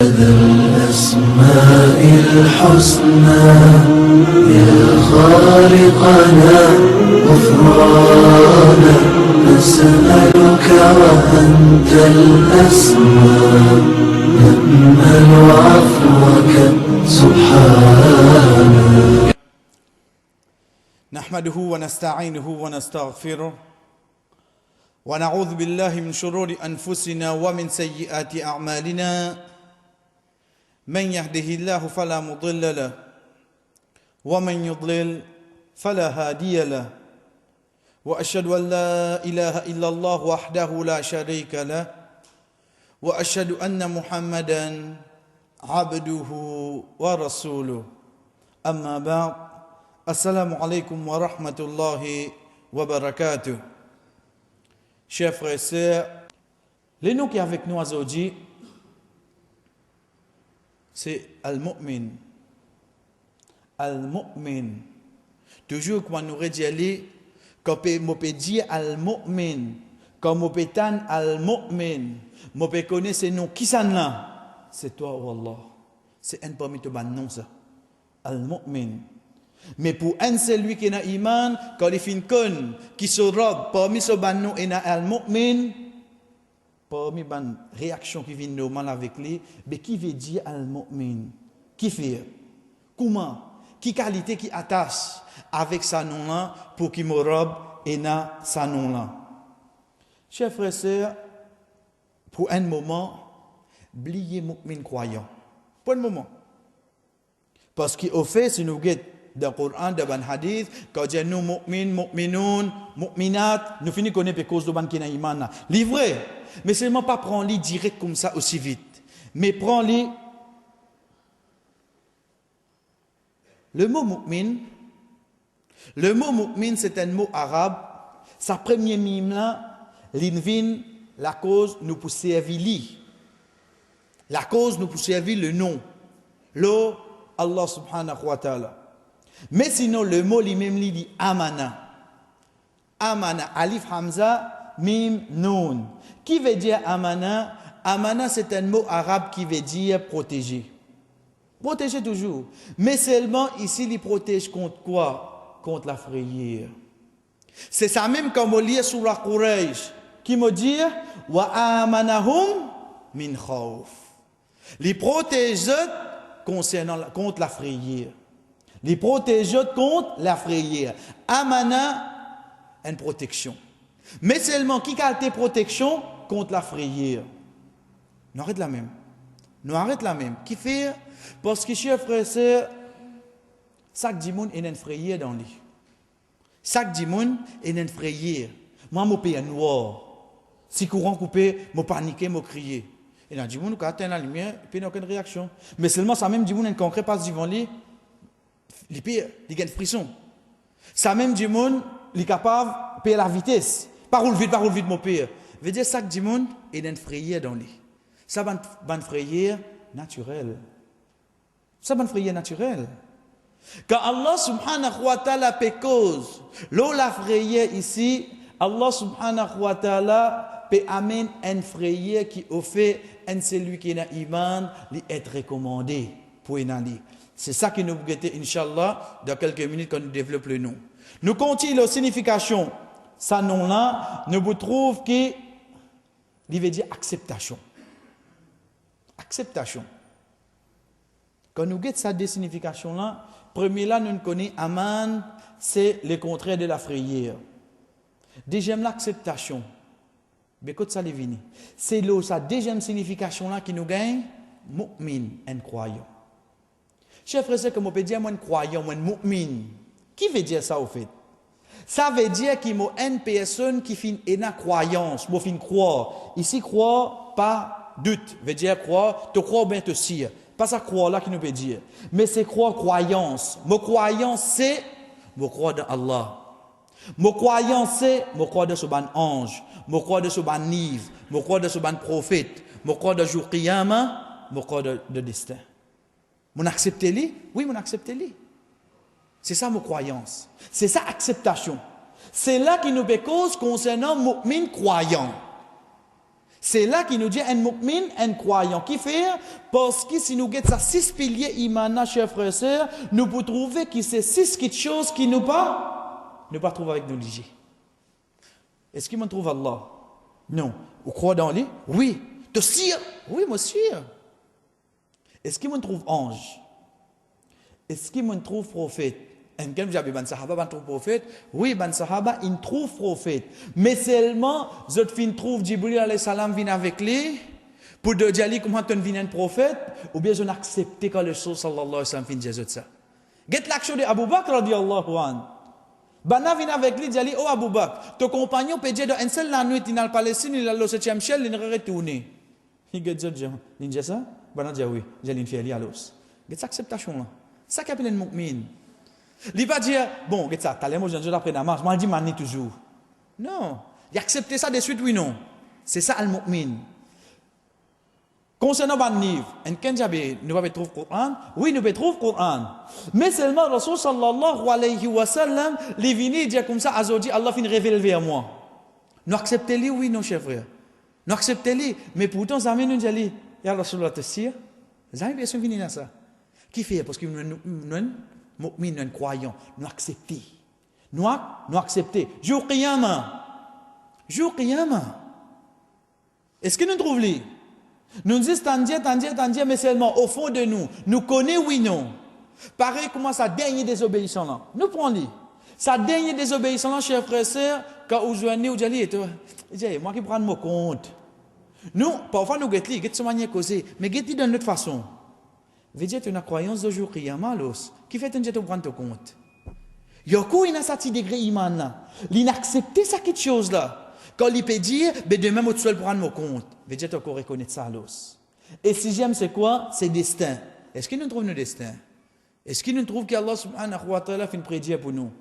الأسماء الحسنى يا خالقنا غفرانا نسألك وأنت الأسماء نأمل عفوك سبحانك. نحمده ونستعينه ونستغفره ونعوذ بالله من شرور أنفسنا ومن سيئات أعمالنا من يهده الله فلا مضل له ومن يضلل فلا هادي له وأشهد أن لا إله إلا الله وحده لا شريك له وأشهد أن محمدا عبده ورسوله أما بعد Assalamu alaikum wa rahmatullahi wa barakatuh. Chers frères et sœurs, les noms qui sont avec nous aujourd'hui, c'est Al-Mu'min. Al-Mu'min. Toujours quand nous redisons, quand on peut dire Al-Mu'min, quand on peut dire Al-Mu'min, on peut connaître ces noms. Qui sont là? C'est toi, oh Allah. C'est un parmi tes noms, ça. Al-Mu'min. Mais pour un celui qui n'a iman, quand il finit con, qui se robe, parmi ce banno et n'a al-mu'min, parmi ban réaction qui vient normal avec lui, mais qui veut dire al-mu'min? Qui fait? Comment? Qui qualité qui attache avec sa nom-là pour qu'il me robe et n'a sa nom-là? Chers frères et sœurs, pour un moment, oubliez mu'min croyant. Pour un moment. Parce qu'au fait, si nous regardons dans le Coran, dans le hadith, quand dit nous mu'min, mu'minoun, mu'minat, nous finissons connaître cause de ban qui n'a iman. Livré, mais seulement pas prendre les direct comme ça aussi vite, mais prends les. Le mot mu'min, c'est un mot arabe. Sa première mime là, l'invin, la cause nous pour servir la cause nous pour servir le nom, le Allah subhanahu wa ta'ala. Mais sinon, le mot lui-même dit amana. Amana, alif hamza, mim, noun. Qui veut dire amana? Amana, c'est un mot arabe qui veut dire protéger. Protéger toujours. Mais seulement ici, il protège contre quoi? Contre la frayeur. C'est ça même comme on lit sur la Quraysh, qui me dit wa amanahum min khawf. Il protège contre la frayeur. Les protéger contre la frayeur. Amana, une protection. Mais seulement qui a été protection contre la frayeur? Nous arrêtons la même. Nous arrêtons la même. Qui fait? Parce que, chers frères et sœurs, chaque dimanche, il y a une frayeur dans lui. Chaque dimanche, il y a une frayeur. Moi, je suis noir. Si courant coupé, je panique, je crie. Et dans le dimanche, quand il y a la lumière, il n'y a aucune réaction. Mais seulement, ça même dimanche, un concret passe devant lui. Les pires, ils gagnent frisson. Ça même du monde, il est capable de payer la vitesse. Pas rouler vite, mon père. Veut dire, chaque du monde, il y a une frayeur dans lui. Ça va une frayeur naturelle. Ça va une frayeur naturelle. Quand Allah subhanahu wa ta'ala peut cause, l'eau la frayeur ici, Allah subhanahu wa ta'ala peut amener une frayeur qui au fait, un celui qui n'a iman, lui être recommandé pour y aller. C'est ça qui nous guette, Inch'Allah, dans quelques minutes quand nous développons le nom. Nous continuons la signification. Ça nom-là, nous vous trouvons qu'il veut dire acceptation. Acceptation. Quand nous guettons cette signification-là, premier là, nous connaissons Aman, c'est le contraire de la frayeur. Deuxième, l'acceptation. Mais quand ça les vient, c'est sa deuxième signification-là qui nous gagne, mu'min, un croyant. Chers frères et sœurs, comme on peut dire, moi, un croyant, moi, un mu'min. Qui veut dire ça, au fait? Ça veut dire qu'il y a une personne qui fait une croyance, qui fait croire. Ici, croire, pas doute. Veut dire croire, te croire bien te sire. Pas ça croire là qui nous peut dire. Mais c'est croire croyance. Mon croyance, c'est, mon croire dans Allah. Mon croyance, c'est, mon croire de ce ban ange. Mon croire de ce ban livre. Mon croire de ce ban prophète. Mon croire de jour qiyama. Mon croire de destin. Mon accepter-les? Oui, mon accepter-les. C'est ça mon croyance. C'est ça acceptation. C'est là qui nous cause concernant mu'min croyant. C'est là qu'il nous dit un mu'min, un croyant. Qui fait? Parce que si nous guettons ça 6 piliers imana, chers frères et sœurs, nous pouvons trouver que c'est 6 quelque chose qui nous pas trouver avec nous liés. Est-ce qu'il me trouve Allah? Non. Vous croyez dans lui? Oui. Te sire? Oui, moi sire. Est-ce qu'il me trouve ange? Est-ce qu'il me trouve prophète? Et quand j'avais ban sahaba, ban trouve prophète? Oui, ban sahaba, il trouve prophète. Mais seulement, je trouve Jibril alayhi salam vient avec lui, pour de dire comment tu viens un prophète, ou bien je n'accepte quand le Rasul sallallahu alayhi wa sallam vient dire ça. Get l'action de Abu Bakr radiyallahu anhu. Bana vient avec lui, dit oh Abu Bakr, ton compagnon peut dire dans une seule la nuit, il n'a pas Palestine, il a le 7e ciel, il ne retourné. Il dit il dit ça? Bana dit oui, j'ai fait aller à l'os. Get cette acceptation là. Ça qui appelle un mu'min. Il va dire, bon, regarde ça, t'as l'air, moi, je après namaz, moi, je dis, mani toujours. Non. Il accepte ça de suite, oui, non. C'est ça, al-mu'min. Concernant ban livre, en Kenjabe, nous pouvons trouver le Coran. Oui, nous pouvons trouver le Coran. Mais seulement, Rasul sallallahu alayhi wa sallam, les vini dire comme ça, Azodi, Allah fin révèle vers moi. Nous acceptons-les, oui, non, cher frère. Nous acceptons-les. Mais pourtant, ça nous dit, ya Rasulullah te sire. Ça bien sûr venir dans ça. Qui fait? Parce que nous, un croyant, nous accepter. Nous accepter. Jour Qiyamah. Jour Qiyamah. Est-ce que nous trouvons les? Nous disons tandier, mais seulement au fond de nous. Nous connaissons, oui, non. Pareil, comment ça dernier désobéissant là. Nous prenons-les. Ça dernier désobéissant là, chers frères et sœurs, quand vous joignez, vous dites, moi qui prends mon compte. Nous, parfois nous guettons, guettons de manière causée, mais guettons d'une autre façon. Veut dire une croyance de jour Qiyamah, qui fait un jet au prendre compte. Yoko, il a sa petit degré iman là. Il a accepté ça quelque chose là. Quand il peut dire, ben demain, moi, tu dois prendre mon compte. Veut dire qu'on reconnaît ça l'os. Et sixième, c'est quoi? C'est destin. Est-ce qu'il nous trouve nos destins? Est-ce qu'il nous trouve qu'Allah subhanahu wa ta'ala fait une prédiction pour nous?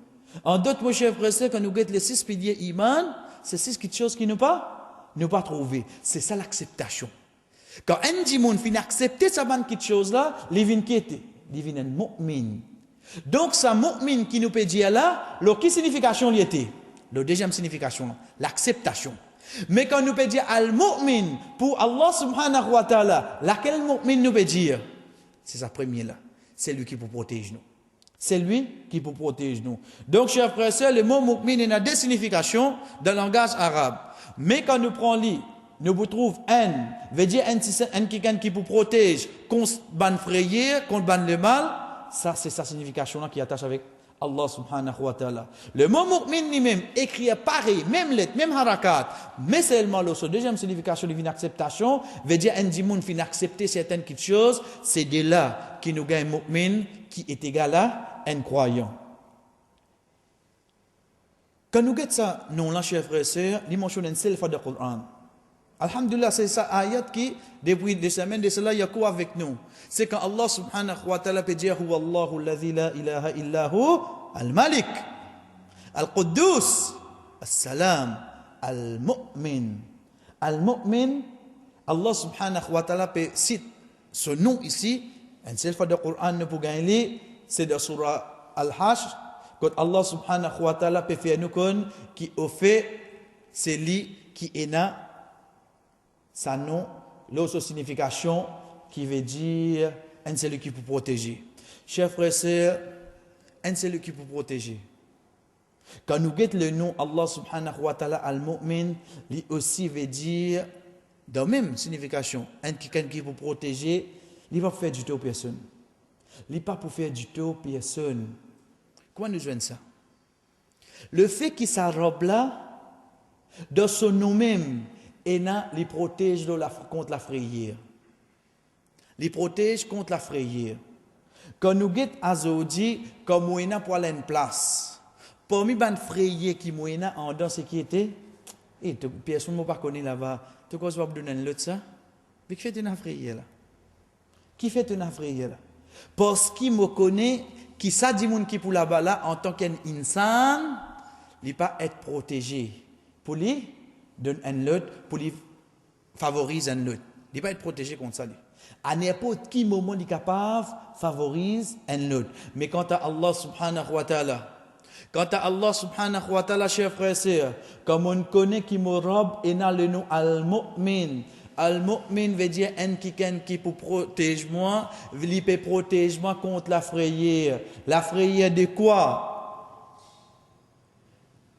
En d'autres mots, chers frères, quand nous guettons les 6 piliers iman, c'est 6 quelque chose qui nous pas trouvé. C'est ça l'acceptation. Quand un dimoun fin accepter ça ban quelque chose là, les vins qui était, les vins un mu'min. Donc ça mu'min qui nous peut dire là, le qui signification li était? La deuxième signification, l'acceptation. Mais quand nous peut dire al mu'min pour Allah subhanahu wa ta'ala, laquelle mu'min nous peut dire? C'est sa première là. C'est lui qui peut protéger nous. C'est lui qui peut protéger nous. Donc chers frères et sœurs, le mot mu'min a deux significations dans le langage arabe. Mais quand nous prenons lui, nous vous trouvons un, veut dire un quelqu'un qui vous protège contre ban frayeur, contre ban le mal. Ça, c'est sa signification là qui attache avec Allah subhanahu wa ta'ala. Le mot mu'min lui-même, écrit pareil, même lettre, même harakat, mais seulement la deuxième signification de l'acceptation, veut dire un dimoun fin accepter certaines choses, c'est de là qui nous gagne mu'min qui est égal à un croyant. Quand nous guettons ça, non, là, chers frères et sœurs, nous mentionnons une seule fois de Coran. Alhamdulillah, c'est ça ayat qui, depuis des semaines de cela, il y a quoi avec nous? C'est quand Allah subhanahu wa ta'ala peut dire, Huwa Allahu alladhi la ilaha illahu al-Malik, al-Quddus, al-Salam, al-Mu'min. Al-Mu'min, Allah subhanahu wa ta'ala peut citer ce nom ici, une seule fois de Coran, nous pouvons gagner, c'est de surah Al-Hashr, quand Allah subhanahu wa ta'ala peut faire nous connaître, qui au fait, c'est lui qui est là, ça nom, l'autre signification qui veut dire un seul qui peut protéger. Chers frères et sœurs, un seul qui peut protéger. Quand nous guettons le nom Allah subhanahu wa ta'ala al-mu'min, lui aussi veut dire, dans la même signification, un quelqu'un qui peut protéger, il va faire du tort aux personnes. Il n'est pas pour faire du tort aux personnes. Comment nous jouons ça? Le fait qu'il s'arrobe là, dans son nom même, et les protège contre la frayeur. Les protège contre la frayeur. Quand nous guettons Azodi, comme Moïna pour aller une place, parmi les frayeurs qui Moïna en dans ce qui était, et personne ne m'a pas connu là-bas, tu crois que je vais vous donner l'autre ça? Mais qui fait une frayeur là? Qui fait une frayeur là? Parce qu'il me connaît, qui ça dit moun qui pour là-bas là, en tant qu'un insan, il ne pas être protégé. Pour lui, donne un autre, pour lui favoriser un autre. Il ne pas être protégé contre ça. À n'importe quel moment, il est capable de favoriser un autre. Mais quant à Allah subhanahu wa ta'ala, Quant à Allah subhanahu wa ta'ala, chers frères et sœurs, comme on connaît qui me robe et n'a le nom Al-Mu'min. Al-Mu'min veut dire un qui pour protéger moi, il peut protéger moi contre la frayeur. La frayeur de quoi?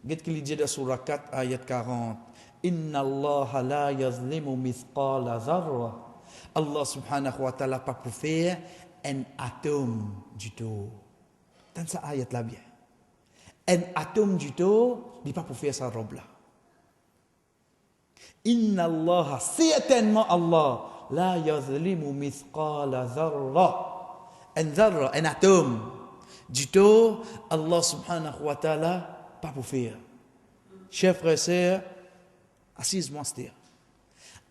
Qu'est-ce qu'il dit dans Surah 4, ayat 40? Inna Allah la yazlimu mithqala dharra. Allah subhanahu wa ta'ala pas pour faire un atome du tout. Dans cette ayat là bien. Un atome du tout, il n'est pas pour faire sa robe là. Inna Allah, certainement Allah, la yazlimu mithqala dharra. Un atome du tout, Allah subhanahu wa ta'ala, pas pour faire. Chers frères et sœurs, assise-moi, c'est-à-dire.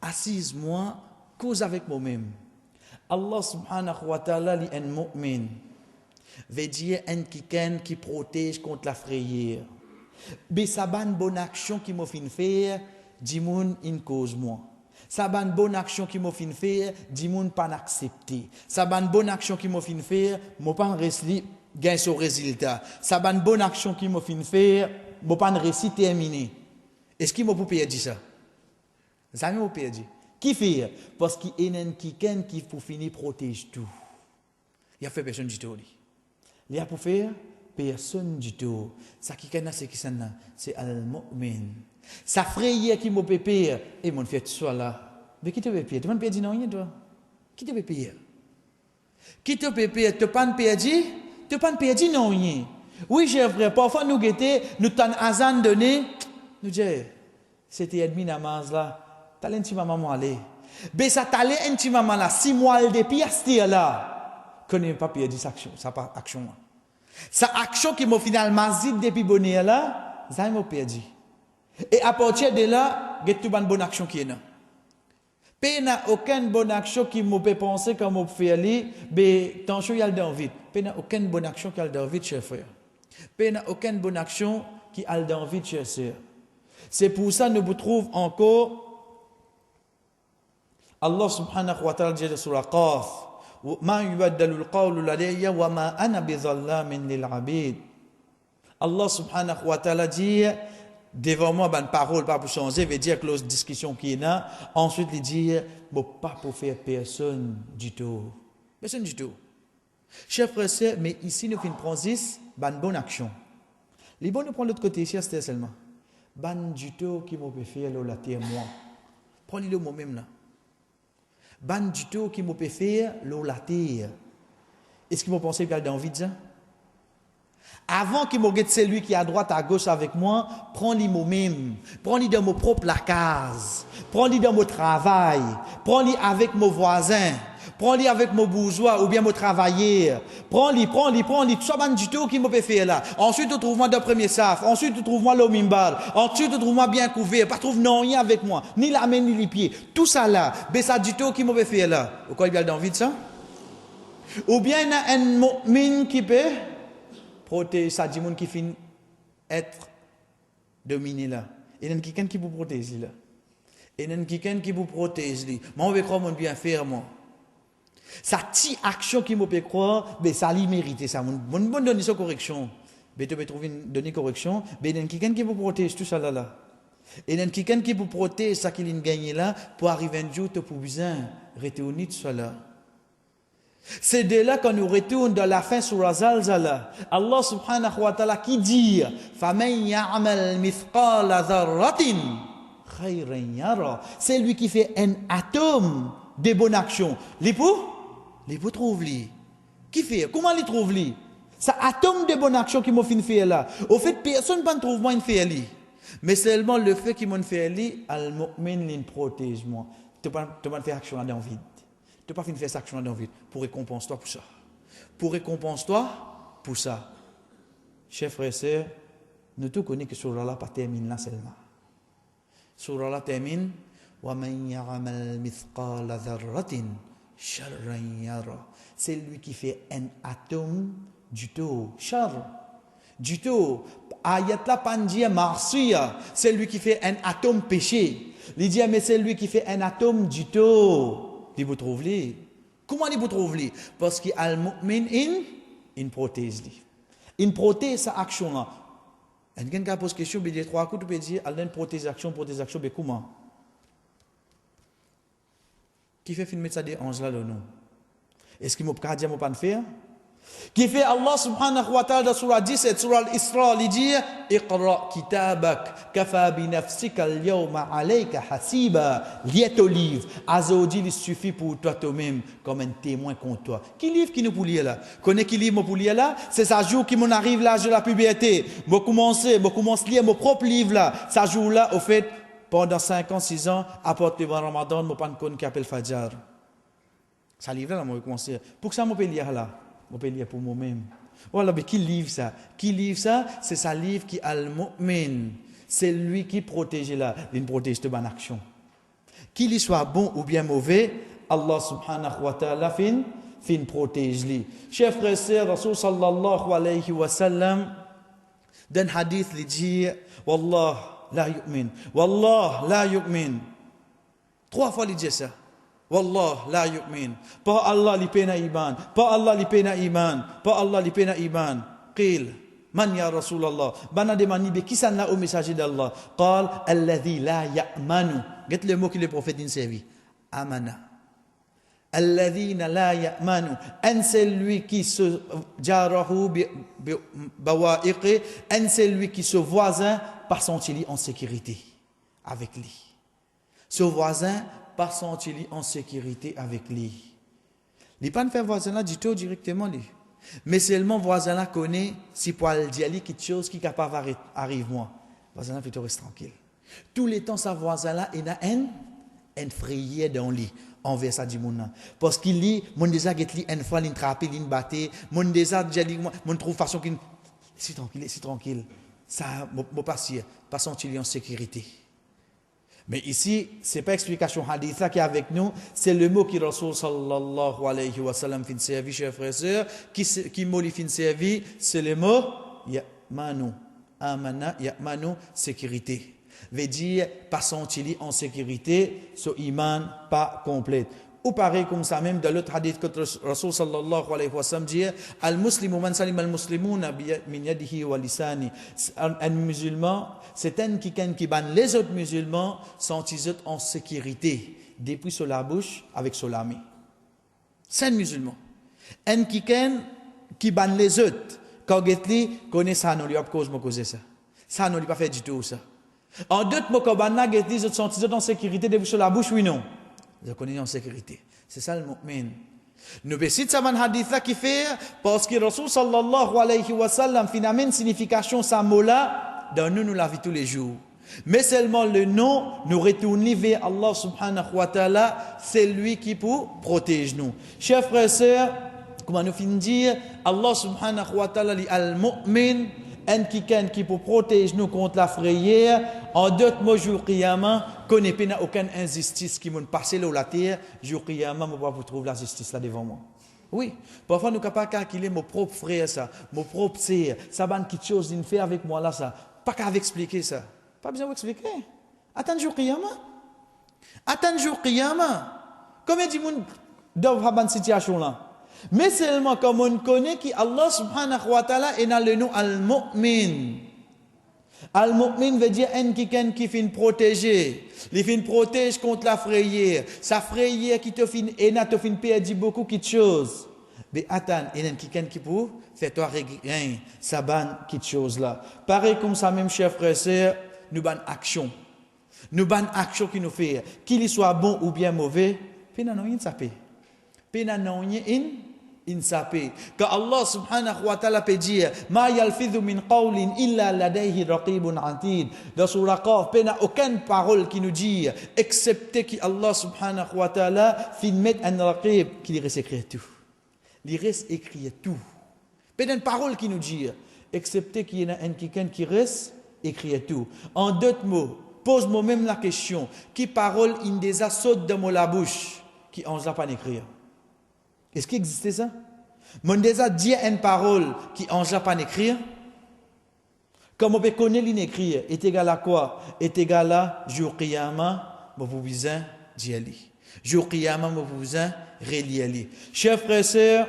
Assise-moi, cause avec moi-même. Allah subhanahu wa ta'ala, li un mu'min. Veut dire un qui protège contre la frayeur. Mais ça va une bonne action qui m'a fait faire, dis moun une cause moi. Ça va une bonne action qui m'a fait faire, dis moun pas accepter. Ça va une bonne action qui m'a fait faire, moi pas réussi gain son résultat. Ça va une bonne action qui m'a fait faire, moi pas réussi terminer. Est-ce qu'il m'a pas perdu ça? Ça m'a perdu. Qui fait? Parce qu'il y a un qui pour finir protège tout. Il a fait personne du tout. Il y a pour faire personne du tout. Ça qui est c'est qui ça c'est al-mu'min. Ça frayeur qui m'a pépé et mon fait soit là. Mais qui te pépé? Tu m'as perdu non rien toi? Qui te pépé? Qui te pépé? Tu pas perdu? Tu pas perdu non rien. Oui, j'ai frère, parfois nous guetter, nous t'en azan donné, nous dire c'était admin namaz là. T'allais un petit maman aller. Mais ça t'allait un petit maman là 6 mois de pièces là. Connais pas perdu sa action, ça pas action. Sa action qui m'a finalement dit depuis bonheur là, ça m'a perdu. Et à partir de là, il y a toute une bonne action qui est là. Il n'y a aucune bonne action qui m'a fait penser comme on fait aller, mais tant que il y a dans vite. Il n'y a aucune bonne action qui a dans vite, cher frère. Il n'y a aucune bonne action qui a dans vite, cher sœur. C'est pour ça que nous trouvons encore Allah subhanahu wa ta'ala dit dans Surah Qaf. ما يبدل القول لدي وما أنا بظلام للعبيد. Allah subhanahu wa ta'ala dit devant moi une parole pas pour changer veut dire que la discussion qui est là ensuite il dit bon pas pour faire personne du tout chers frères et sœurs mais ici nous faisons prendre une bonne action les bons nous prendre l'autre côté ici c'est seulement ban du tout qui me peut faire la terre moi prenez-le moi-même là. Ban du tout qui m'a fait faire la terre. Est-ce qu'il m'a pensé qu'il y a dans vide ça? Avant qu'il m'ait celui qui est à droite, à gauche avec moi, prends-le moi-même. Prends-le dans mon propre la case. Prends-le dans mon travail. Prends-le avec mon voisin. Prends-le avec mon bourgeois ou bien mon travailleur. Prends-le. Tout ça, ban du tout qui m'a fait faire là. Ensuite, tu trouves-moi dans le premier saf. Ensuite, tu trouves-moi le mimbal. Ensuite, tu trouves-moi bien couvert. Pas trouve non rien avec moi. Ni la main, ni les pieds. Tout ça là. Mais ça du tout qui m'a fait faire là. Pourquoi il y a dans le vide ça? Ou bien il y a un mu'min qui peut protéger ça, dit qui finit être dominé là. Il y a quelqu'un qui vous protège là. Il y a quelqu'un qui vous protège là. Moi, on veut croire mon bien faire moi. Sa petite action qui me peut croire, mais ça lui mérite ça. Mon bonne donner sa correction. Mais tu peux trouver une donner correction, mais il y a quelqu'un qui vous protège tout ça là. Il y a quelqu'un qui vous protège ça qu'il a gagné là pour arriver un jour tu pour besoin retourner tout ça là. C'est de là qu'on nous retourne dans la fin sur Zalzala. Allah subhanahu wa ta'ala qui dit فَمَنْ يَعْمَلْ مِثْقَالَ ذَرَّةٍ خَيْرًا يَرَى. C'est lui qui fait un atome de bonnes actions. Les pour trouve lui. Qui fait? Comment les trouve lui? Ça atome de bonnes actions qui m'a fait là. Au fait, personne ne trouve moi une fait lui. Mais seulement le fait qu'il m'a fait lui, al-mu'min l'in protège moi. Tu vas faire action dans le vide. Tu n'as pas faire cette action dans le vide. Pour récompenser-toi pour ça. Pour récompenser-toi pour ça. Chers frères et sœurs, nous tous connaissons que Surah Allah pas termine là seulement. Surah Allah termine وَمَنْ يَعْمَلْ مِثْقَالَ ذَرَّةٍ شَرًّا يَرَى. C'est lui qui fait un atome du tout. Char. Du tout. Ayat la pandie marsiya. C'est lui qui fait un atome péché. Il dit mais c'est lui qui fait un atome du tout. Il vous trouve lui. Comment il vous trouve lui? Parce qu'il a le mu'min in protège lui. Il protège sa action là. Et quelqu'un qui pose question, il dit 3 coups, tu peux dire, elle a une protégeation, mais comment? Qui fait filmer ça des anges là, le nom? Est-ce qu'il m'a pas dit, pas faire? Qui fait Allah subhanahu wa ta'ala dans surah 17, surah al-Isra, il dit Iqra kitabak, kafa bi nafsika al-yawma alayka hasiba. Lis ton livre. Azawadi, il suffit pour toi toi-même comme un témoin contre toi. Qui livre qui nous pour lire là? Connais qui livre pour lire là? C'est ça jour qui m'en arrive l'âge de la puberté. Je commence à lire mon propre livre là. Ça jour là, au fait, pendant 5 ans, 6 ans, après le Ramadan, je ne sais pas qui appelle Fajr. Ça livre là, je commence. Pour que ça, je peux lire là. Je peux lire pour moi-même. Voilà, mais qui livre ça? Qui livre ça? C'est sa livre qui al-mu'min. C'est lui qui protège là. Il protège de bonne action. Qu'il soit bon ou bien mauvais, Allah subhanahu wa ta'ala fin protège lui. Chers frères et sœurs, Rasul sallallahu alayhi wa sallam, dans le hadith, il dit Wallah la yu'min. Wallah la yu'min. 3 fois il dit ça. Wallah la yu'min. Pas Allah li pena iman. Pas Allah li pena iman. Pas Allah li pena iman. Qil. Man ya Rasulallah. Bana demani be qui ça là au messager d'Allah. Qal alladhi la ya'manu. Get le mot que le prophète dit servi. Amana. Alladhina la ya'manu. Un c'est lui qui se jarahu bi bawa'iqi. Un c'est lui qui se voisin par son tili en sécurité avec lui. Ce voisin par son tili en sécurité avec lui. Il ne pas faire voisin là du tout directement lui. Mais seulement voisin là connaît si pour aller dire quelque chose qui est capable arrive moi. Voisin là plutôt reste tranquille. Tous les temps sa voisin là il a un frayeur dans lui envers ça du monde. Parce qu'il lit mon déjà get li une fois il trappe il batté mon déjà dit mon trouve façon qu'il si tranquille. Ça mon passer pas son tili en sécurité. Mais ici, ce n'est pas l'explication haditha qui est avec nous, c'est le mot qui Rasul sallallahu alayhi wa sallam fin servi, chers frères et sœurs, qui mot fin servi, c'est le mot ya'manu. Amana, ya'manu, sécurité. Veut dire, passons-ils en sécurité, ce iman pas complète. Ou pareil comme ça même dans l'autre hadith que Rasul sallallahu alayhi wa sallam dit al-muslimu man salim al-muslimuna min yadihi wa lisani. Un musulman, c'est un qui ban les autres musulmans sont ils en sécurité depuis sur la bouche avec sur la main. C'est un musulman. Un qui ban les autres quand il connaît ça non lui a cause ça. Ça non lui pas fait du tout ça. En d'autres mots quand ban là ils sont ils en sécurité depuis sur la bouche oui non. Je connais en sécurité. C'est ça le mu'min. Nous bécit ça man hadith là qui fait parce que Rasul sallallahu alayhi wa sallam finalement une signification ça mot là dans nous la vie tous les jours. Mais seulement le nom nous retourne vers Allah subhanahu wa ta'ala, c'est lui qui pour protège nous. Chers frères et sœurs, comment nous finissons dire Allah subhanahu wa ta'ala li al-mu'min un qui pour protéger nous contre la frayeur, en d'autres mots, jour qiyamah, qu'on n'ait pas aucune injustice qui m'a passé là la terre, jour qiyamah, je vais vous trouver la justice là devant moi. Oui, parfois nous ne pouvons pas calculer mon propre frère, ça, mon propre sœur, ça va quelque chose qu'il fait avec moi là, ça. Pas qu'à expliquer ça. Pas besoin d'expliquer. Attends jour qiyamah. Attends jour qiyamah. Combien de monde doivent avoir une situation là? Mais seulement comme on connaît qu'Allah subhanahu wa ta'ala est dans le nom al-mu'min. Al-mu'min veut dire un qui fait protéger. Il fait protège contre la frayeur. Sa frayeur qui te fait perdre beaucoup de choses. Mais attends, il y a quelqu'un qui peut faire toi rien. Ça banne quelque chose là. Pareil comme ça même, chers frères et sœurs, nous ban action. Nous ban action qui nous fait. Qu'il soit bon ou bien mauvais, puis non, il s'appelle. Puis non, il s'appelle. Quand Allah subhanahu wa ta'ala peut dire ma yalfidhu min qawlin illa ladayhi raqibun atid. Dans surah Qaf, il n'y a aucune parole qui nous dit excepté qu'Allah subhanahu wa ta'ala fait mettre un raqib qui reste écrit tout. Il reste écrit tout. Il n'y a une parole qui nous dit excepté qu'il y en a un qui reste écrit tout. En d'autres mots, pose-moi même la question qui parole in des saute de la bouche qui on n'a pas écrire. Est-ce qu'il existait ça? Mon déjà dit une parole qui en pas écrire. Comme on peut connaître l'écrire, est égal à quoi? Est égal à jour qiyamah, vous besoin d'y aller. Jour qiyamah, vous besoin relier. Chers frères et sœurs,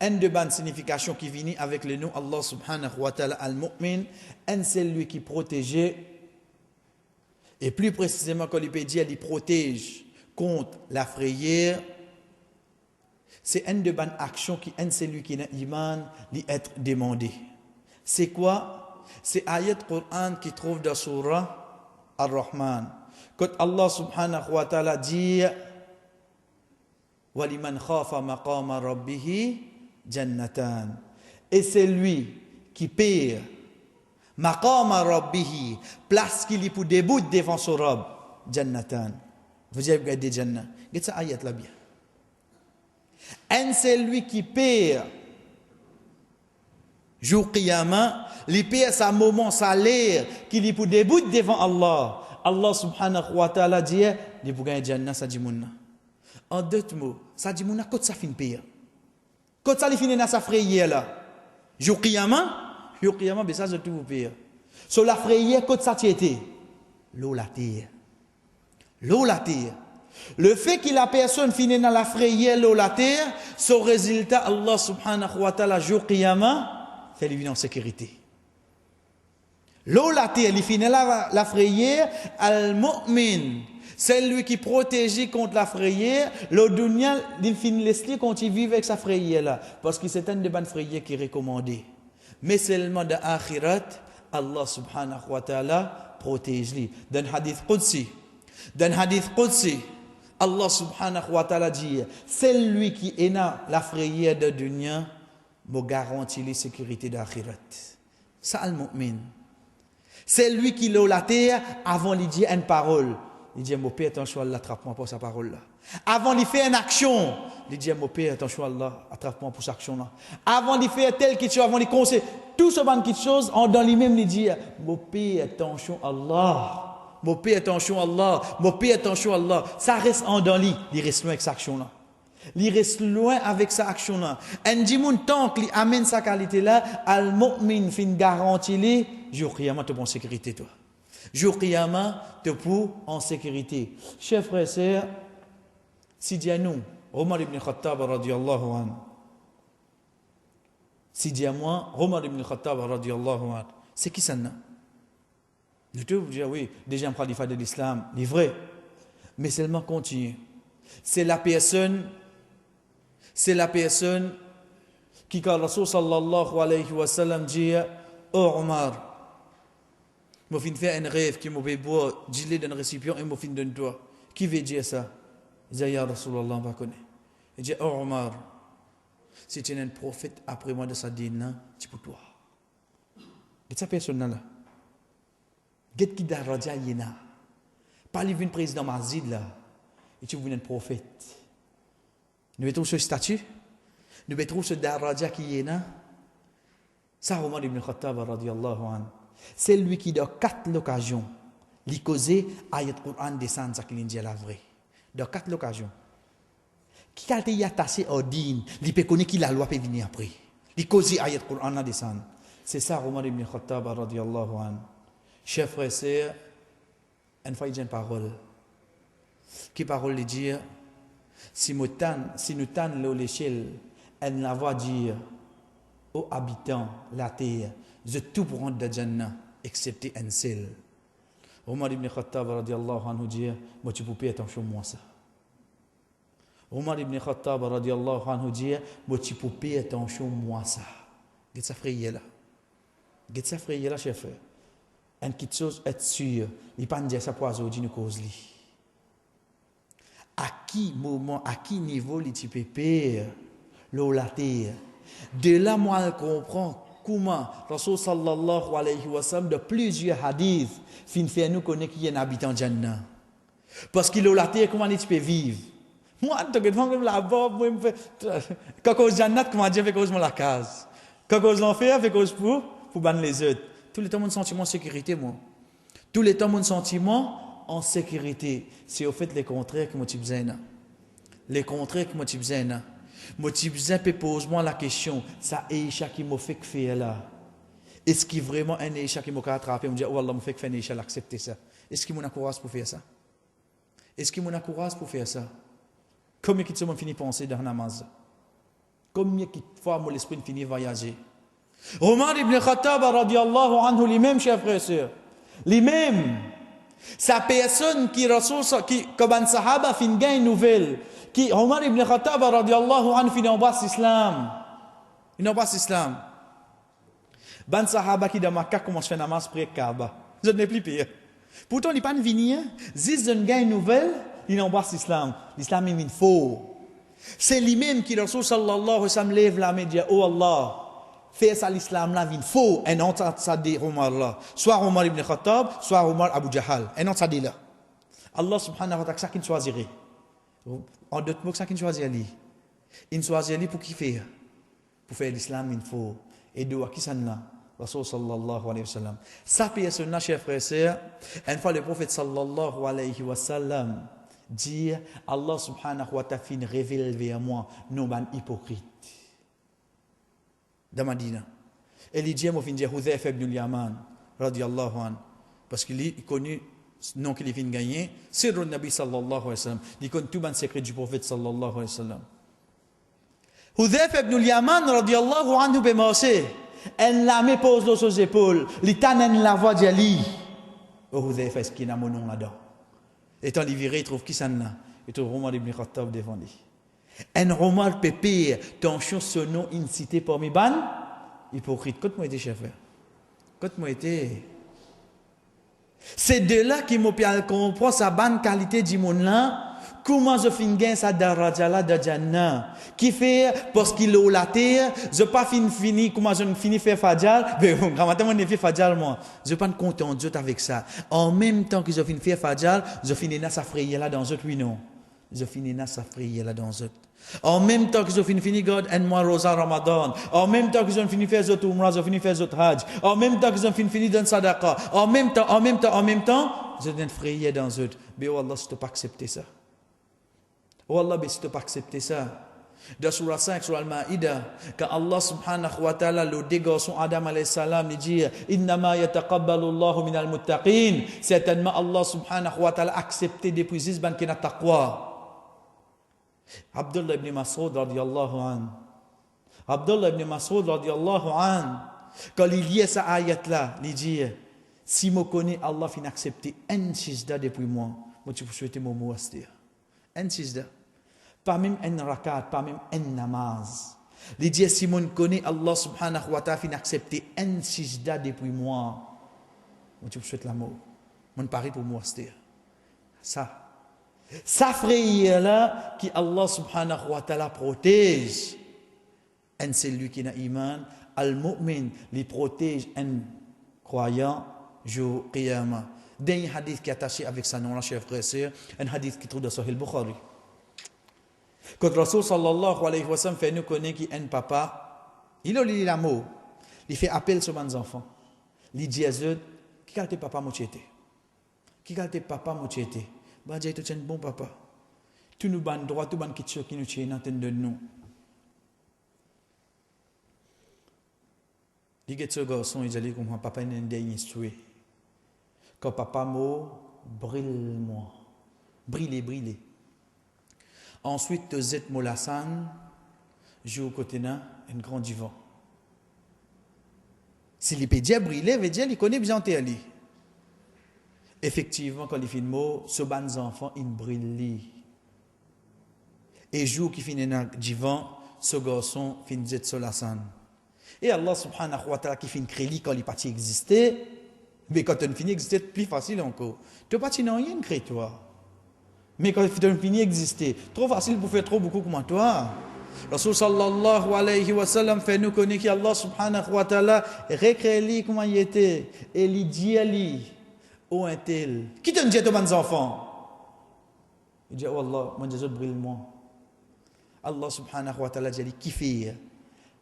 une de bonnes significations qui vient avec le nom Allah subhanahu wa ta'ala al-mu'min, c'est lui qui protège, et plus précisément quand il peut dire, il protège contre la frayeur. C'est une de bonnes actions qui c'est lui qui a l'iman, lui être demandé. C'est quoi? C'est ayat Qur'an qui trouve dans surah Ar-Rahman. Quand Allah subhanahu wa ta'ala dit وَلِمَنْ خَافَ مَقَامَ رَبِّهِ جَنَّتَانِ. Et c'est lui qui perd maqama rabbihi, place qu'il y pour debout devant son robe, jannatan. Vous avez regardé Jannah. Regardez ça ayat là bien. Et c'est lui qui perd jour qiyamah, il perd sa moment salaire qu'il y pour debout devant Allah. Allah subhanahu wa ta'ala dit, il pour gagner Jannah, ça dit mouna. En deux mots, ça dit mouna, quand ça finit pire. Quand ça finit dans sa frayeur là. Jour qiyamah, ben ça je tout vous pire. Sur la frayeur, quand ça était, l'eau la terre. L'eau la terre. Le fait que la personne finit dans la frayeur, l'eau la terre, son résultat, Allah subhanahu wa ta'ala, jour qiyamah, fait lui en sécurité. L'eau la terre, il finit la frayeur, al-mu'min. C'est lui qui protège contre la frayeur. Le dunya, il finit laisser quand il vit avec sa frayeur là. Parce que c'est une des bonnes frayeurs qui est recommandée. Mais seulement dans l'akhirat, Allah subhanahu wa ta'ala protège lui. Dans le hadith Qudsi, Allah subhanahu wa ta'ala dit, c'est lui qui est dans la frayeur de dunya, me garantit la sécurité de l'akhirat. Ça, al-mu'min. C'est lui qui l'a la terre avant de dire une parole. Il dit, mon père, attention, Allah, attrape-moi pour sa parole-là. Avant de faire une action, il dit, mon père, attention, Allah, attrape-moi pour cette action-là. Avant de faire tel quelque chose, avant de conseiller, tout ce genre de choses, dans lui-même, il dit, mon père, attention, Allah. Mon père, attention, Allah. Mon père, attention, Allah. Ça reste en dans lui, il reste loin avec cette action-là. Il reste loin avec cette action-là. Un dimoun, tant qu'il amène sa qualité-là, al-mu'min fin garantie, jour qiyamah, tu es en sécurité, toi. Jour qiyamah, te pour en sécurité. Chers frères et sœurs, si nous, Omar ibn Khattab radiyallahu anhu, si moi, Omar ibn Khattab radiyallahu anhu, c'est qui ça? Je te dis, oui, déjà un khalifa de l'islam, c'est vrai, mais seulement continue. C'est la personne qui, quand Rasul sallallahu alayhi wa sallam dit, oh Omar, je vais faire un rêve qui m'a fait boire, gilet dans un récipient et je vais donner toi. Qui veut dire ça? Il dit, Ya Rasulallah, on va connaître. Il dit, oh Omar, si tu es un prophète après moi de sa dîne, c'est pour toi. Et cette personne-là, qu'est-ce qui t'a dit à Yéna? Pas lui, président Mazid là, et tu es un prophète. Nous mettons ce statut, nous mettons ce daraja qui est là. Ça, Omar ibn Khattab radiyallahu anhu. C'est lui qui, dans 4 occasions, lui causé ayat Qur'an descend, ça qu'il dit à la vraie. Dans 4 occasions. Qui a été attaché au din, il peut connaître qui la loi peut venir après. Il causé ayat Qur'an descend. C'est ça, Omar ibn Khattab radiyallahu anhu. Chers frères et sœurs, une fois il dit une parole. Qui parole lui dire, si nous tannons l'échelle, elle n'a pas dire aux habitants la terre, je tout pour rentrer dans Jannah, excepté un seul. Omar ibn Khattab radiyallahu anhu dit, moi tu peux payer attention moi ça. Omar ibn Khattab radiyallahu anhu dit, moi tu peux payer attention moi ça. Qu'est-ce que ça frère là? Qu'est-ce que ça frère là, chef? Une petite chose est sûre, il pas dire ça pour aujourd'hui nous cause li. À qui moment, à qui niveau tu peux payer l'eau la terre? De là moi je comprends comment Rasul sallallahu alayhi wa sallam de plusieurs hadiths fin fait nous connaître qu'il y a un habitant Jannah. Parce qu'il a la terre, comment tu peux vivre? Moi, je te là-bas, quand on Jannah, comment dire, fait cause de la case. Quand on l'enfer, fait cause pour ban les autres. Tout le temps, mon sentiment en sécurité, moi. Tout le temps, mon sentiment en sécurité. C'est au fait les contraires que moi tu besoin. Les contraires que moi tu besoin. Moi, tu peux poser-moi la question, ça échec qui m'a fait que faire là. Est-ce qu'il y a vraiment un échec qui m'a attrapé? Je me dis, oh Allah, m'a fait que faire un échec, accepter ça. Est-ce qu'il m'a courage pour faire ça? Est-ce qu'il m'a courage pour faire ça? Comment est-ce que tu finit de penser dans la namaz? Combien de fois mon esprit finit voyager? Omar ibn Khattab radiallahu anhu, lui-même, chers frères et sœurs, lui-même, sa personne qui comme un sahaba fin gagne une nouvelle, qui Omar ibn Khattab radiallahu anhu fin embrasse l'islam. Il embrasse l'islam. Ban sahaba qui dans Makkah commence à faire namaz près Kaaba. Je n'ai plus pire. Pourtant, il n'est pas venu. Zis de gagne une nouvelle, il embrasse l'islam. L'islam est faux. C'est lui-même qui, Rasul sallallahu alayhi wa sallam, lève la main et dit, oh Allah, fais ça l'islam là, il faut. Et non, ça dit Omar là. Soit Omar ibn Khattab, soit Omar Abu Jahal. Et non, ça dit là. Allah subhanahu wa ta'ala, ça qu'il choisirait. En d'autres mots, ça qu'il choisirait. Il choisirait pour qui faire? Pour faire l'islam, il faut. Et de qui ça là? Rasul sallallahu alayhi wa sallam. Ça, personne là, chers frères et sœurs, une fois le prophète sallallahu alayhi wa sallam, dire Allah subhanahu wa ta'ala fin révèle vers moi non ban hypocrite dans Madina et il dit moi fin dire Hudhayfa ibn al-Yaman radiyallahu an parce qu'il est connu nom qu'il fin gagné sirrun nabi sallallahu alayhi wa sallam il connaît tout ban secret du prophète sallallahu alayhi wa sallam Hudhayfa ibn al-Yaman radiyallahu anhu bemassé elle la met pose sur ses épaules l'itanen la voix d'Ali oh Hudhayfa est-ce qu'il a mon nom là-dedans. Étant libéré, il trouve qui ça là? Il trouve Omar ibn Khattab devant lui. Un Omar pépé, tension ce nom incité par mes ban, hypocrite. Quand moi été chef, quand moi été. C'est de là qui m'a bien comprendre sa bonne qualité du monde là. Comment je finis ça daraja là de Jannah qui fait parce qu'il est la terre je pas fini comment je finis faire fajal mais quand je fais fajal moi je pas content Dieu avec ça en même temps que je finis faire fajal je finis na sa frayé là dans autre oui non je finis na sa frayé là dans autre en même temps que je finis God and moi rosa Ramadan en même temps que je finis faire autre umrah je finis faire autre hajj en même temps que je finis dans sadaqa en même temps je viens frayer dans autre mais Allah je peux pas accepter ça. Oh Allah, mais si tu n'as pas accepté ça. Dans surah 5, surah Al-Ma'idah, quand Allah subhanahu wa ta'ala, le dégarçon Adam alayhi salam, il dit Innama yataqabbalu Allahu minal muttaqin. Certainement, Allah subhanahu wa ta'ala accepté depuis Zizban qui n'a taqwa. Abdullah ibn Mas'ud radiyallahu an. Abdullah ibn Mas'ud radiyallahu an. Quand il lit cette ayat-là, il dit si je connais Allah, il accepté un sijda depuis moi, moi tu peux souhaiter mon mot à se dire. Un sijda. Pas même un rakat, pas même un namaz. Il dit si mon connaît Allah subhanahu wa ta'ala fin accepter un sijda depuis moi. Moi tu souhaite l'amour. Mon pari pour moi c'est ça frère là qui Allah subhanahu wa ta'ala protège. Un c'est lui qui n'a iman, al-mu'min lui protège un croyant jour qiyamah. Dernier hadith qui est attaché avec sa nom là chers frères et sœurs, un hadith qui trouve dans Sahih Bukhari. Quand Rasul sallallahu alayhi wa sallam fait nous connaître qu'un papa, il a lu l'amour, il fait appel sur mes enfants. Il dit à eux, qui a été papa motiété? Qui a été papa motiété? Bah, j'ai été un bon papa. Tu nous bandes droit, tu bandes qui nous tient dans de nous. Il dit que ce garçon, il dit comme papa n'est dernier instruit. Quand papa m'a brille-moi. Brille. Ensuite, te zet molassan, joue au côté d'un grand divan. Si les pédias brillent, il connaît bien Théali. Effectivement, quand il finit mot, ce ban enfant, il brille. Et jour qui finit dans le divan, ce garçon finit zet solassan. Et Allah subhanahu wa ta'ala qui finit créer quand il parti exister, mais quand on finit d'exister, c'est plus facile encore. Tu n'as pas rien créé, toi. Mais quand tu finis d'exister, trop facile pour faire trop beaucoup comme toi. Rasul sallallahu alayhi wa sallam fait nous connaître qu'Allah subhanahu wa ta'ala recrée comment il était. Et il dit à lui, oh un tel, qui te dit à tes enfants? Il dit, oh Allah, mon Dieu, brille-moi. Allah subhanahu wa ta'ala dit, qui fait?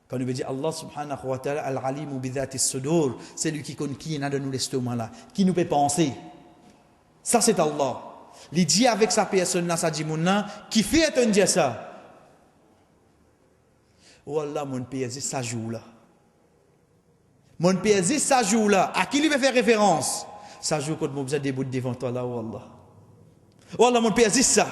Quand on veut dire Allah subhanahu wa ta'ala al-alimu bidhati sudur, c'est lui qui connaît qui est dans nous l'estomac là, qui nous peut penser. Ça c'est Allah. Il dit avec sa personne là, ça dit mon là, qui fait un Dieu ça. Oh Allah, mon père, ça joue là. Mon père, ça joue là. À qui lui veut faire référence? Ça joue quand vous avez des bouts devant toi là, oh Allah. Oh Allah, mon père, ça.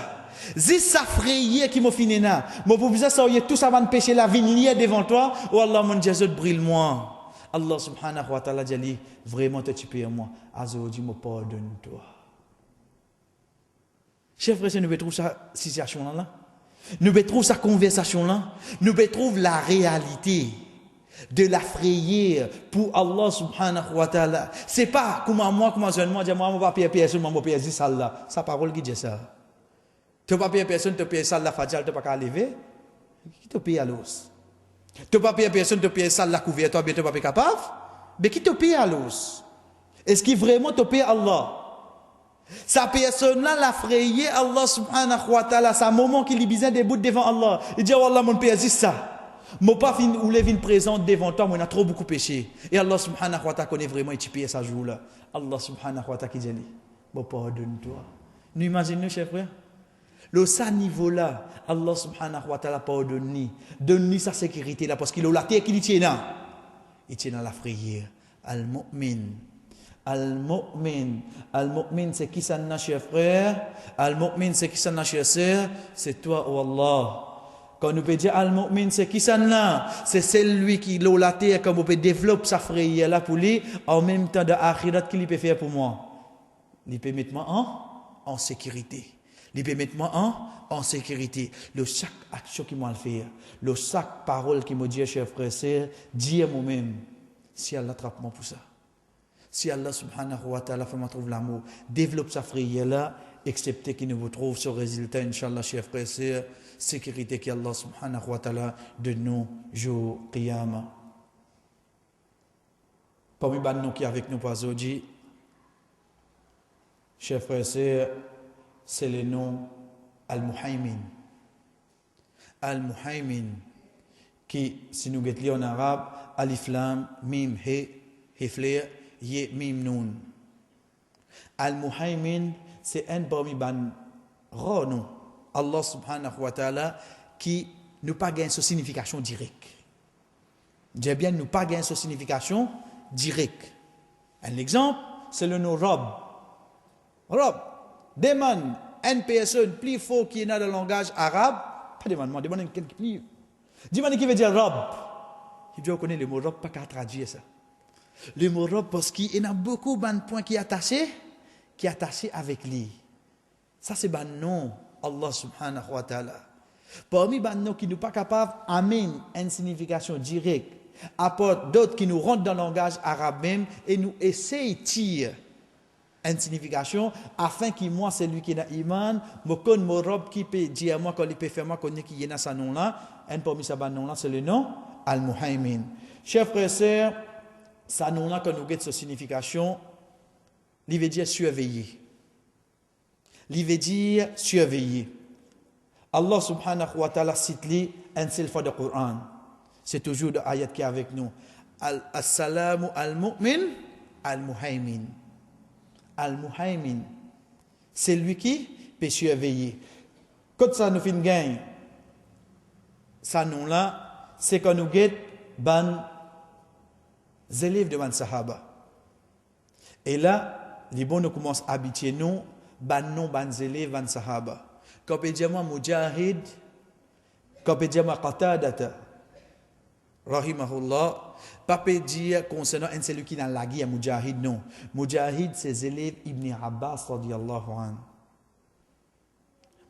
Zis sa frayé qui m'a fini na. Mon pour ça ça y tout ça va me pécher la vie liée devant toi. Oh Allah mon Jésus brille moi. Allah subhanahu wa ta'ala dit vraiment te tu payes moi. Azodi me pardonne toi. Chers frères, nous trouvons cette situation-là. Nous trouvons cette conversation-là. Nous trouvons la réalité de la frayeur pour Allah subhanahu wa ta'ala. Ce n'est pas comme moi, je dis, moi, je ne vais pas payer personne, je vais payer ça là. Sa parole qui dit ça. Tu ne vas pas payer personne, tu payes ça là, fadjal, tu ne vas pas lever. Qui te paye à l'os? Tu ne vas pas payer personne, tu payes ça là, couvert, toi, tu ne vas pas capable. Mais qui te paye à l'os? Est-ce qu'il vraiment te paye Allah? Sa personne-là l'a frayé Allah subhanahu wa ta'ala, c'est un moment qu'il est besoin debout devant Allah. Il dit, oh Allah, mon père, dis ça. Mon pas ou les vignes présentes devant toi, moi, on a trop beaucoup péché. Et Allah subhanahu wa ta'ala connaît vraiment et tu payes ce jour-là. Allah subhanahu wa ta'ala qui dit, bon, pardonne-toi. Nous imaginons, chers frères, le ça niveau-là, Allah subhanahu wa ta'ala pardonne-nous. Donne-nous sa sécurité là, parce qu'il a la terre qu'il tient là. Il tient dans la frayère. Al-Mu'min. Al-Mu'min. Al-Mu'min, c'est qui ça, cher frère? Al-Mu'min, c'est qui ça, chère sœur? C'est toi, oh Allah. Quand nous peut dire Al-Mu'min, c'est qui ça là? C'est celui qui l'a la terre, comme on peut développer sa frayeur là pour lui, en même temps de akhirat qu'il peut faire pour moi. Il peut mettre moi en sécurité. Il peut mettre moi en sécurité. Le chaque action qui m'a fait, le chaque parole qui m'a dit, cher frère, c'est dire moi-même, si Allah attrape moi pour ça. Si Allah subhanahu wa ta'ala fait moi trouve l'amour, développe sa frayeur là, excepté qu'il ne vous trouve ce résultat, Inch'Allah, chers frères et sœurs, sécurité qu'Allah subhanahu wa ta'ala de nous, jour Qiyamah. Parmi les gens qui sont avec nous aujourd'hui, chers frères et sœurs, c'est le nom Al-Muhaymin. Al-Muhaymin, qui, si nous guettons en arabe, Alif Lam, Mim, He, Hefler, Ye, Mim, Nun. Al-Muhaymin, c'est un parmi les noms. Allah subhanahu wa ta'ala qui nous pas gagne sa signification directe. J'ai bien nous pas gagne sa signification directe. Un exemple, c'est le nom Rob. Rob, demande une personne plus fort qui est dans le langage arabe, pas demande quelqu'un plus. Demande qui veut dire Rob. Il doit connaître le mot Rob, pas qu'à traduire ça. Le mot Rob parce qu'il y a beaucoup de points qui est attaché avec lui. Ça c'est un nom. Allah subhanahu wa ta'ala. Parmi les noms qui ne sont pas capables d'amener une signification directe, apportent d'autres qui nous rentrent dans le langage arabe même et nous essayent de tirer une signification afin que moi, celui qui est iman, me connaisse mon robe qui peut dire moi, quand il peut faire moi, connaît qui est dans ce nom-là. Un parmi ces noms-là, c'est le nom Al-Muhaymin. Chers frères et sœurs, ce nom-là, quand nous avons cette signification, il veut dire surveiller. Il veut dire surveiller. Allah subhanahu wa ta'ala cite un seul fois de Coran. C'est toujours de ayat qui est avec nous. As-salamu al-mu'min al-muhaymin. Al-muhaymin. C'est lui qui peut surveiller. Quand ça nous fait une gagne, ça nom-là, c'est quand nous guette ban élèves de ban sahaba. Et là, les bons nous commencent à habituer nous ban non ban élèves ban sahaba. Quand on dit moi mujahid, quand on dit moi qatadata rahimahullah, pas peut dire concernant un celui qui dans la guerre mujahid non. Mujahid c'est élève Ibn Abbas radiyallahu anhu.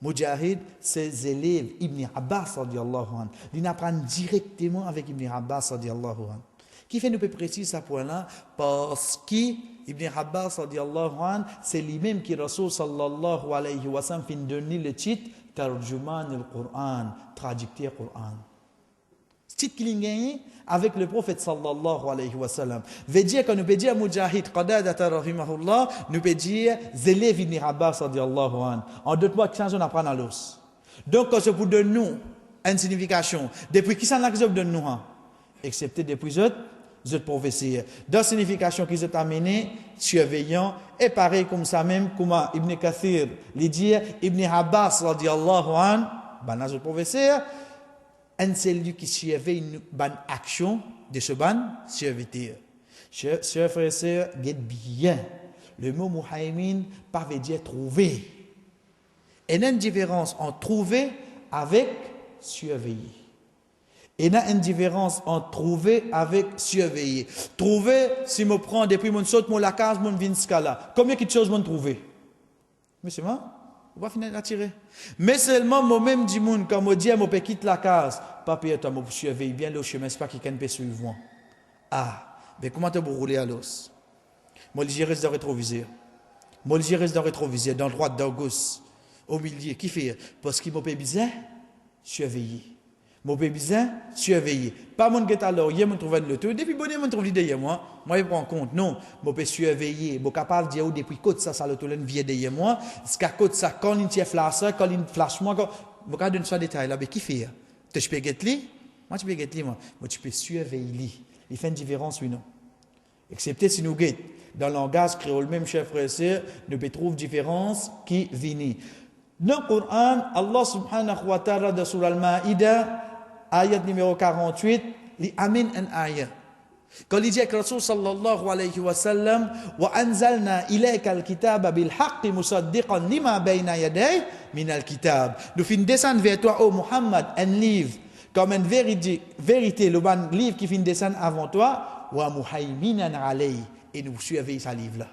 Mujahid c'est élève Ibn Abbas radiyallahu anhu. Il apprend directement avec Ibn Abbas radiyallahu anhu. Qui fait nous peut préciser ce point-là parce que Ibn Abbas radiyallahu anhu c'est lui-même qui Rasul sallallahu alayhi wa sallam fin donner le titre Tarjuman al-Qur'an, traducteur Qur'an. Ce titre qu'il a gagné avec le prophète sallallahu alayhi wa sallam. Veut dire que nous peut dire Mujahid Qadadata rahimahullah, nous peut dire élève Ibn Abbas radiyallahu anhu. En d'autres mots, qui on apprend à l'os. Donc quand je vous donne nous une signification, depuis qui ça n'a que je vous donne nous, excepté depuis autres prophéties. Dans la signification qu'ils ont amené, surveillant, et pareil comme ça même, comme Ibn Kathir, les dire, Ibn Abbas, radiallahu anhu, dans les prophéties, un celui qui surveille une bonne action de ce ban serviteur. Chers frères et sœurs, guette bien. Le mot muhaymin, pas veut dire trouver. Il y a une différence entre trouver avec surveiller. Il y a une différence entre trouver avec surveiller. Trouver, si je prends depuis mon saute, mon lacage, mon vinscala, combien de choses je trouver? Mais c'est moi, on va finir à tirer. Mais seulement, moi-même, dis mon, quand je dis, je peux quitter la case, papa, toi, je surveille bien le chemin, c'est pas qui peut suivre moi. Ah, mais comment tu peux rouler à l'os? Moi, je reste dans le rétroviseur. Moi, je reste dans le rétroviseur, dans le droit, dans le gauche, au milieu. Qui fait? Parce qu'il m'a pas besoin surveiller. Mon besoin surveiller. Pas mon guet alors, hier, mon trouve le tout. Depuis bonnet, mon trouve l'idée moi. Moi, je prends compte. Non, mon peut surveiller. Mon capable de dire, depuis côte ça, le tout, vient derrière moi. Ce qu'à côte ça, quand il tient flash, quand il flash moi, quand. Mon cas donne ça détail là, mais qui fait? Tu peux guetter lui? Moi, tu peux guetter moi. Moi, tu peux surveiller lui. Il fait une différence, oui, non. Excepté si nous guettons. Dans le langage créole, même chef frère et sœur, nous peut trouver différence qui vient. Dans le Coran, Allah subhanahu wa ta'ala de Surah Al-Ma'idah, ayat numéro 48, li amin an ayat. Quand il dit que Rasul sallallahu alayhi wa sallam, wa anzalna ilayka al-kitaba bil haqqi musaddiqan lima bayna yaday min al-kitab. Nous fin descendre vers toi, ô Muhammad, un livre, comme une vérité, le bon livre qui fin descendre avant toi, wa muhaiminan alayhi. Et nous surveillons ce livre-là.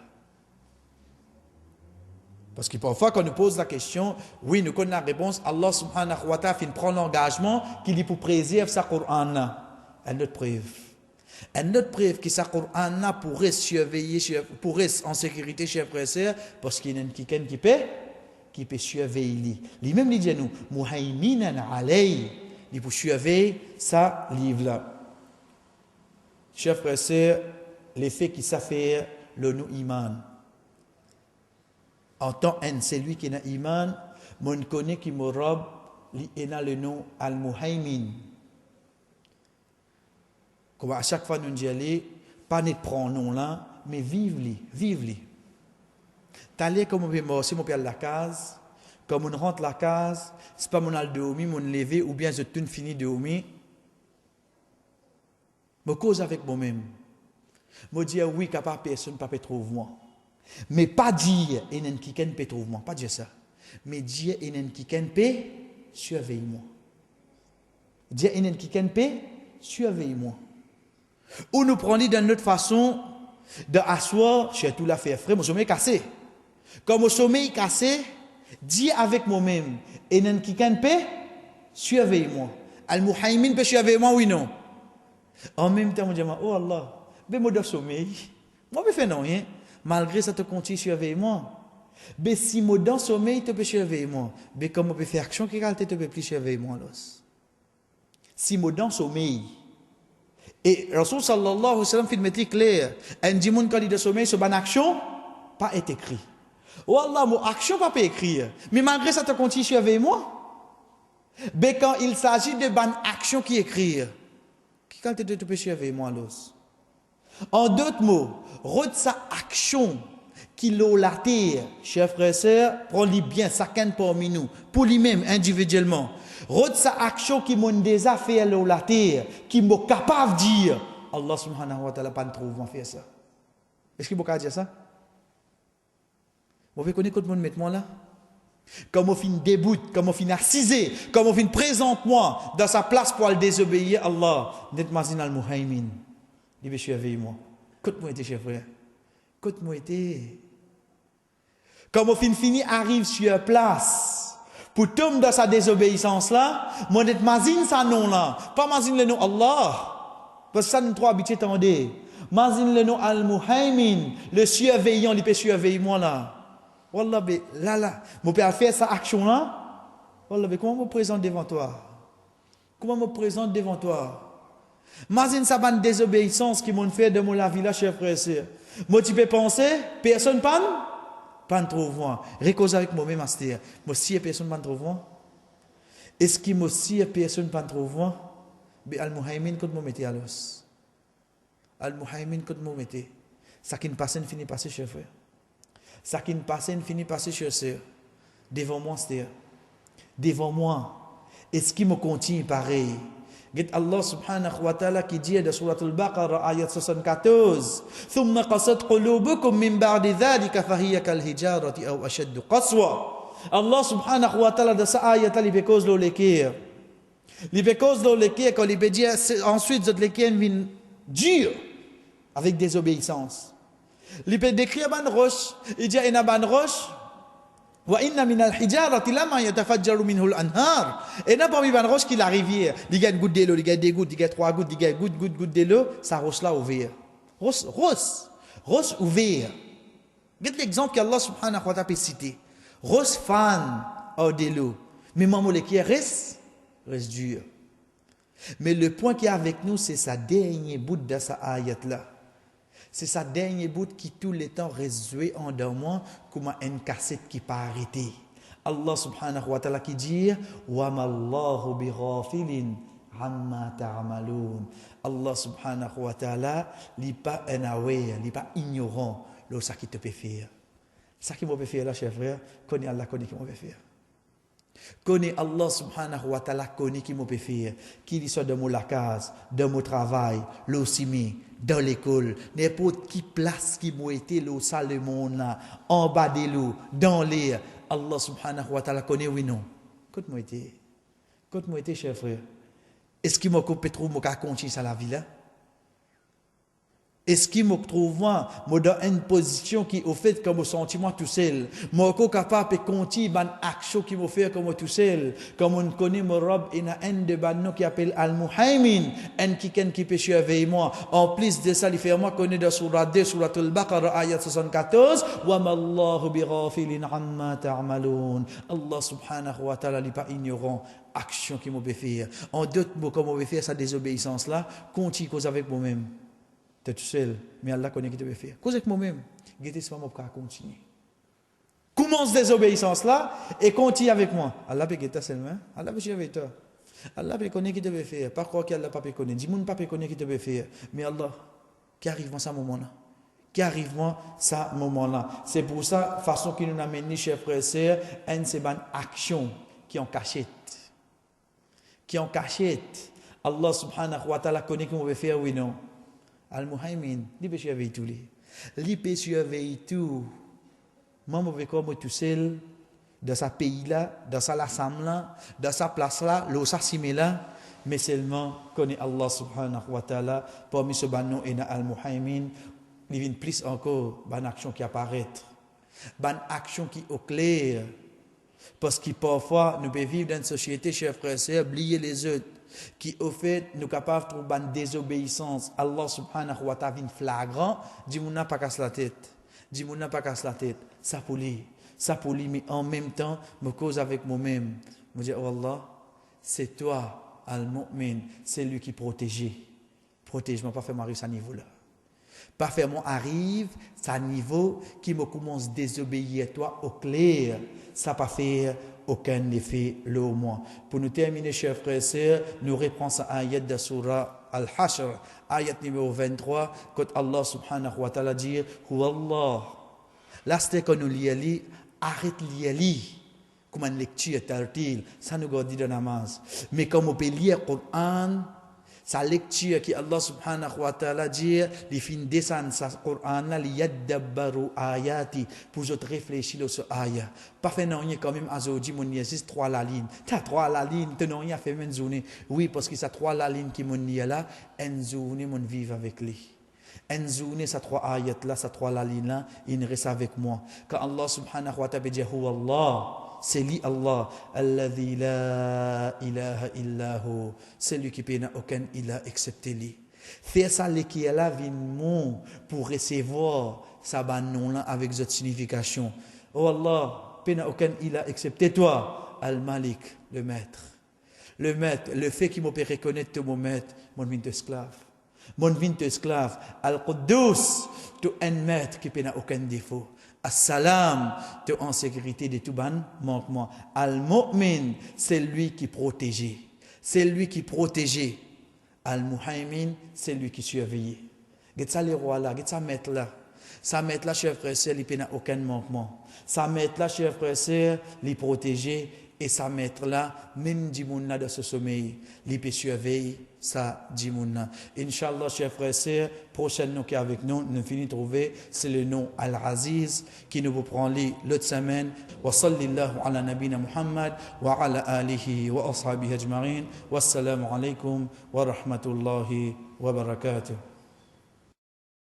Parce que parfois, quand on nous pose la question, oui, nous connaissons la réponse, Allah subhanahu wa ta'ala prend l'engagement qu'il est pour préserver sa Coran. Une autre preuve. Une autre preuve que sa Coran pourrait surveiller, pour rester en sécurité chez frères et sœurs, parce qu'il y a quelqu'un qui peut surveiller. Lui-même, il dit à nous, muhaiminan alayhi, il peut surveiller sa livre-là. Chers frères et sœurs, l'effet qui s'affaire le nous iman. En tant que c'est lui qui a iman, mon connaît qui me robe, il a le nom al-muhaymin. Comme à chaque fois nous disons, pas ne prendre nom là, mais vive-les. T'allais comme on peut mort, si mon père la case, comme on rentre la case, c'est pas mon al de omi, mon lever, ou bien je tourne fini de omi. Je cause avec moi-même. Je dis oui, capable personne ne peut trouver moi. Mais pas dire il y a qui peut trouver moi, pas dire ça. Mais dire il y a qui peut surveiller moi. Dire il y a qui peut surveiller moi. Ou nous prenons d'une autre façon d'asseoir chez tout la faire frère, mon sommeil cassé. Comme mon sommeil cassé, dis avec moi-même il y a qui peut surveiller moi. Al-Muhaymin peut surveiller moi, oui non. En même temps, on dit oh Allah, mais moi de sommeil, moi je fais non rien. Malgré ça, tu continues à surveiller moi. Mais si moi dans sommeil, tu peux surveiller moi. Mais comme on peut faire action, qui tu peux plus surveiller moi. Si moi dans sommeil, et Rasul sallallahu alayhi wa sallam fait mettre clair, un dimanche quand il de sommeil, ce bonne action, pas est écrit. Wallah, mon action pas écrire. Mais malgré ça, tu continues à surveiller moi. Mais quand il s'agit de bonne action qui écrire, qui tu peux surveiller moi. En d'autres mots, rôde sa action qui l'eau la terre, chers frères et sœurs, prends-les bien, chacun parmi nous, pour lui-même, individuellement. Rôde sa action qui m'a déjà fait l'eau la terre, qui m'a capable de dire, Allah subhanahu wa ta'ala pas trouve moi faire ça. Est-ce qu'il m'a dire ça? Vous pouvez connaître tout le monde maintenant là? Comme on fin déboute, comme on fin assisé, comme on fin présente moi dans sa place pour aller désobéir à Allah, net mazin al-muhaymin. Il veut surveiller moi. Écoute-moi, chers frères. Écoute-moi, comme au fini arrive sur place, pour tomber dans sa désobéissance là, moi d'être mazine sa nom là, pas mazine le nom Allah, parce que ça nous trois habitués tendez. Mazine le nom al-Muhaymin, le surveillant, il peut surveiller moi là. Wallah, là, mon père fait sa action là. Wallah, comment me présente devant toi? Comment me présente devant toi? Mazine sa bonne désobéissance qui m'ont fait de mon la vie là, chers frères et sœurs. Moi, tu peux penser, personne pas ne trouve moi. Récose avec moi-même, Astéa. Moi, si personne pas ne trouve moi. Est-ce que moi, si personne pas ne trouve moi? Mais Al-Muhaymin, quand moi mettez à l'os. Al-Muhaymin, quand moi mettez. Ça qui ne passe, ne finit passer, chers frères. Ça qui ne passe, ne finit passer, chers sœurs. Devant moi, Astéa. Devant moi. Est-ce qu'il me continue pareil? Allah subhanahu wa ta'ala qui dit dans Surah Al-Baqarah ayat 74 ثم قست قلوبكم من بعد ذلك فهي كالحجارة أو أشد قسوة Allah subhanahu wa ta'ala de sa ayat il peut cause le lekir. Il peut cause le lekir quand il peut dire ensuite cette lekir vient dur avec désobéissance. Il peut décrire ban roche, il dit ina ban roche wa inna min al-hijarati lama yatafajjaru minhu al-anhar. Et n'a parmi ban roche qui la rivière, il y a une goutte d'eau, il y a des gouttes, il y a trois gouttes, il y a goutte d'eau, ça roche là ouvert. Roche ouvert. Regarde l'exemple qu'Allah subhanahu wa ta'ala peut citer. Rose fan de l'eau. Mais maman qui reste dur. Mais le point qui est avec nous, c'est sa dernier bout de sa ayat là. C'est sa dernier bout qui tout le temps reste joué en dormant comme une cassette qui pas arrêter. Allah subhanahu wa ta'ala qui dit wa ma Allahu bi ghafilin amma ta'malun. Allah subhanahu wa ta'ala n'est pas unaware, n'est pas ignorant de ce qui te peut faire. Ça qui m'a fait faire là, chers frères, connais Allah, connais qui m'a fait faire. Connais Allah subhanahu wa ta'ala, connais qui m'a fait faire. Qu'il soit dans la case, dans mon travail, l'osimi, dans l'école, n'importe qui place qui m'a été, le salle le monde là, en bas de l'eau, dans l'air. Allah subhanahu wa ta'ala connaît, oui, non. Quand moi été, chers frères. Est-ce qu'il m'a coupé trop, m'a continué ça la vie là? Est-ce qu'il me trouve moi dans une position qui au fait comme au sentiment tout seul, moi capable de continuer ban action qui me fait comme tout seul, comme on connaît mon Rob il y a un de banno qui appelle Al-Muhaymin, un qui peut surveiller moi. En plus de ça, il fait moi connaît dans surah 2 surah Al-Baqarah ayat 74 wa ma Allahu bi ghafilin amma ta'malun. Allah subhanahu wa ta'ala n'est pas ignorant action qui me fait faire. En d'autres mots comme on veut faire sa désobéissance là, continue cause avec moi-même. Tu es tout seul, mais Allah connaît qui te veut faire. Cause avec moi-même, guettez ce moment pour continuer. Commence désobéissance là et continue avec moi. Allah peut guetter seulement, Allah peut avec toi. Allah peut connaître qui te veut faire. Pas croire qu'Allah pas peut connaître. Dis-moi pas peut connaître qui te veut faire. Mais Allah, qui arrive dans ce moment-là. Qui arrive dans ce moment-là. C'est pour ça, façon qui nous amène, chers frères et sœurs, une c'est une action qui en cachette. Qui en cachette. Allah subhanahu wa ta'ala connaît qui veut faire, oui non. Al-Muhaymin, il peut surveiller tout. Il peut surveiller tout. Moi, je vais comme tout seul, dans sa pays-là, dans sa l'assemblée, dans sa place-là, l'eau là, mais seulement connaît Allah subhanahu wa ta'ala. Parmi ce banon et Al-Muhaymin, il vient plus encore, une action qui apparaît. Une action qui est au clair. Parce que parfois, nous pouvons vivre dans une société, chers frères et sœurs, oublier les autres. Qui au fait nous capables de trouver une désobéissance. Allah subhanahu wa ta'ala vient flagrant, dit mon n'a pas casse la tête. Dit mon n'a pas casse la tête. Ça poli, mais en même temps, me cause avec moi-même. Me dit oh Allah, c'est toi, Al-Mu'min, c'est lui qui protège. Protège-moi, pas faire marier à ce niveau-là. Pas faire mon arrive, à niveau qui me commence à désobéir toi au clair. Ça pas faire aucun effet le au moins. Pour nous terminer, chers frères et sœurs, nous reprenons cette ayat de surah Al-Hashr, ayat numéro 23, quand Allah subhanahu wa ta'ala dit Huwa Allah. Là, c'est quand nous lisons, arrête de lire, comme une lecture tartile, ça nous dit dans la namaz. Mais comme on peut lire le Coran, sa lecture qui Allah subhanahu wa ta'ala dit, les fins descendre sa Coran là, li yadabbaru ayati, pour autres réfléchir sur ayat. Pas fait non quand même azodi mon existe trois la ligne. T'as trois la ligne, t'as non rien fait une journée. Oui parce que ça trois la ligne qui mon là, une journée mon vivre avec lui. Une journée ça trois ayat là, ça trois la ligne là, il reste avec moi. Quand Allah subhanahu wa ta'ala dit huwa Allah, c'est lui Allah, alladhi la ilaha illahu, c'est lui qui n'a aucun ilah excepté lui. Faire ça qui est là vient pour recevoir sa nom là avec cette signification. Oh Allah, il n'a aucun ilah excepté toi, Al-Malik, le maître. Le maître, le fait qu'il m'a pu reconnaître mon maître, mon vint esclave. Mon vint esclave, Al-Quddus, tu un maître qui n'a aucun défaut. As-salam, tu es en sécurité de tout ban manquement. Al-Mu'min, c'est lui qui protège. C'est lui qui protège. Al-Muhaymin, c'est lui qui surveille. Get ça les rois là, get ça maître là. Ça maître là, chers frères et sœurs, il n'a aucun manquement. Ça maître là, chers frères et sœurs, il protège. et sa maître là, même Dimouna dans ce sommeil, il peut surveiller sa Dimouna. Inch'Allah, chers frères et sœurs, prochain nom qui est avec nous, nous finissons de trouver, c'est le nom Al-Aziz, qui nous prend l'autre semaine. Wa sallallahu ala nabina Muhammad, wa ala alihi wa ashabihi ajma'in. Wassalamu alaikum wa rahmatullahi wa barakatuh.